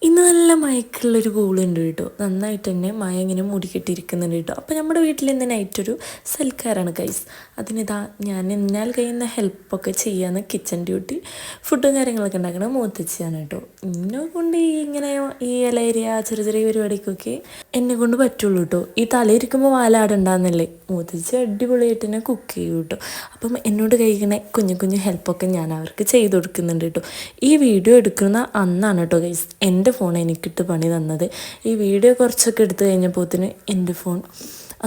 ഇന്ന് നല്ല മയക്കുള്ളൊരു കൂളുണ്ട് കേട്ടോ. നന്നായിട്ട് തന്നെ മഴ ഇങ്ങനെ മൂടിക്കെട്ടിയിരിക്കുന്നുണ്ട് കേട്ടോ. അപ്പോൾ നമ്മുടെ വീട്ടിൽ ഇന്ന് നൈറ്റൊരു സൽക്കാരാണ് ഗൈസ്. അതിനിതാ ഞാൻ എന്നാൽ കഴിയുന്ന ഹെൽപ്പൊക്കെ ചെയ്യാന്ന് കിച്ചൺ ഡ്യൂട്ടി ഫുഡും കാര്യങ്ങളൊക്കെ ഉണ്ടാക്കണം മൂത്തച്ചിയാണ് കേട്ടോ. എന്നെ കൊണ്ട് ഇങ്ങനെ ഈ ഇലയേരിയ ചെറിയ ചെറിയ പരിപാടിക്കൊക്കെ എന്നെ കൊണ്ട് പറ്റുള്ളൂ കേട്ടോ. ഈ തലയിരിക്കുമ്പോൾ വാലാടുണ്ടാകുന്നല്ലേ, മൂത്തച്ചി അടിപൊളിയായിട്ട് തന്നെ കുക്ക് ചെയ്യും കേട്ടോ. അപ്പം എന്നോട് കഴിക്കണ കുഞ്ഞു കുഞ്ഞു ഹെൽപ്പൊക്കെ ഞാൻ അവർക്ക് ചെയ്ത് കൊടുക്കുന്നുണ്ട് കേട്ടോ. ഈ വീഡിയോ എടുക്കുന്ന അന്നാണ് കേട്ടോ ഗൈസ് എൻ്റെ ഫോൺ എനിക്കിട്ട് പണി തന്നത്. ഈ വീഡിയോ കുറച്ചൊക്കെ എടുത്തു കഴിഞ്ഞപ്പോഴത്തേന് എൻ്റെ ഫോൺ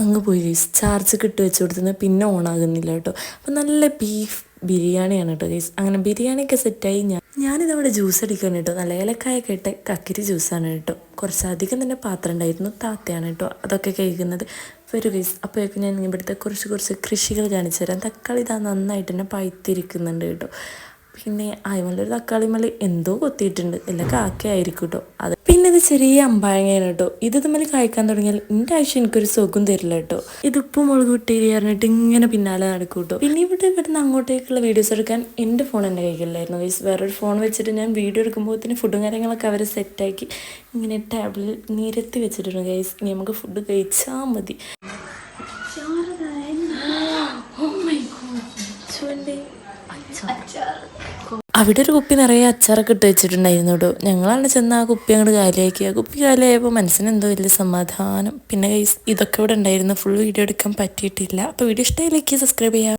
അങ്ങ് പോയി ഗൈസ്. ചാർജ് ഇട്ട് വെച്ച് കൊടുത്തുനിന്ന് പിന്നെ ഓണാകുന്നില്ല കേട്ടോ. അപ്പം നല്ല ബീഫ് ബിരിയാണിയാണ് കേട്ടോ ഗൈസ്. അങ്ങനെ ബിരിയാണിയൊക്കെ സെറ്റായി ഞാനിതവിടെ ജ്യൂസ് അടിക്കാൻ കേട്ടോ. നല്ല ഏലക്കായൊക്കെ ഇട്ട് കക്കിരി ജ്യൂസാണ് കേട്ടോ. കുറച്ചധികം തന്നെ പാത്രം ഉണ്ടായിരുന്നു. താത്തയാണ് കേട്ടോ അതൊക്കെ കഴിക്കുന്നത്. വരൂ ഗൈസ്, അപ്പോഴേക്കും ഞാൻ ഇവിടുത്തെ കുറച്ച് കൃഷികൾ കാണിച്ചു തരാം. തക്കാളി ഇതാ നന്നായിട്ട് തന്നെ പഴുത്തിരിക്കുന്നുണ്ട് കേട്ടോ. പിന്നെ അയമല്ലൊരു തക്കാളി മല്ലി എന്തോ കൊത്തിയിട്ടുണ്ട്, എല്ലാം കാക്കയായിരിക്കും കേട്ടോ. അത് പിന്നെ ഇത് ചെറിയ അമ്പായങ്ങയാണ് കേട്ടോ. ഇത് തമ്മിൽ കായ്ക്കാൻ തുടങ്ങിയാൽ എൻ്റെ ആവശ്യം എനിക്കൊരു സുഖം തരില്ല കേട്ടോ. ഇത് ഉപ്പ് മുളക് ഇട്ടേരി പറഞ്ഞിട്ട് ഇങ്ങനെ പിന്നാലെ നടക്കും കേട്ടോ. പിന്നെ ഇവിടുന്ന് അങ്ങോട്ടേക്കുള്ള വീഡിയോസ് എടുക്കാൻ എൻ്റെ ഫോൺ എൻ്റെ കൈകളിലായിരുന്നു ഗൈസ്. വേറൊരു ഫോൺ വെച്ചിട്ട് ഞാൻ വീഡിയോ എടുക്കുമ്പോഴത്തേന് ഫുഡും കാര്യങ്ങളൊക്കെ അവർ സെറ്റാക്കി ഇങ്ങനെ ടേബിളിൽ നിരത്തി വെച്ചിട്ടുണ്ട് ഗൈസ്. ഇനി നമുക്ക് ഫുഡ് കഴിച്ചാൽ മതി. അവിടെ ഒരു കുപ്പി നിറയെ അച്ചാറൊക്കെ ഇട്ട് വെച്ചിട്ടുണ്ടായിരുന്നു കേട്ടോ. ഞങ്ങളാണ് ചെന്ന് ആ കുപ്പി അങ്ങോട്ട് കാലിയാക്കി. ആ കുപ്പി കാലിയായപ്പോൾ മനസ്സിന് എന്തോ വലിയ സമാധാനം. പിന്നെ ഗൈസ് ഇതൊക്കെ ഇവിടെ ഉണ്ടായിരുന്നു. ഫുൾ വീഡിയോ എടുക്കാൻ പറ്റിയിട്ടില്ല. അപ്പോൾ വീഡിയോ ഇഷ്ടമായി ലൈക്ക് സബ്സ്ക്രൈബ് ചെയ്യാം.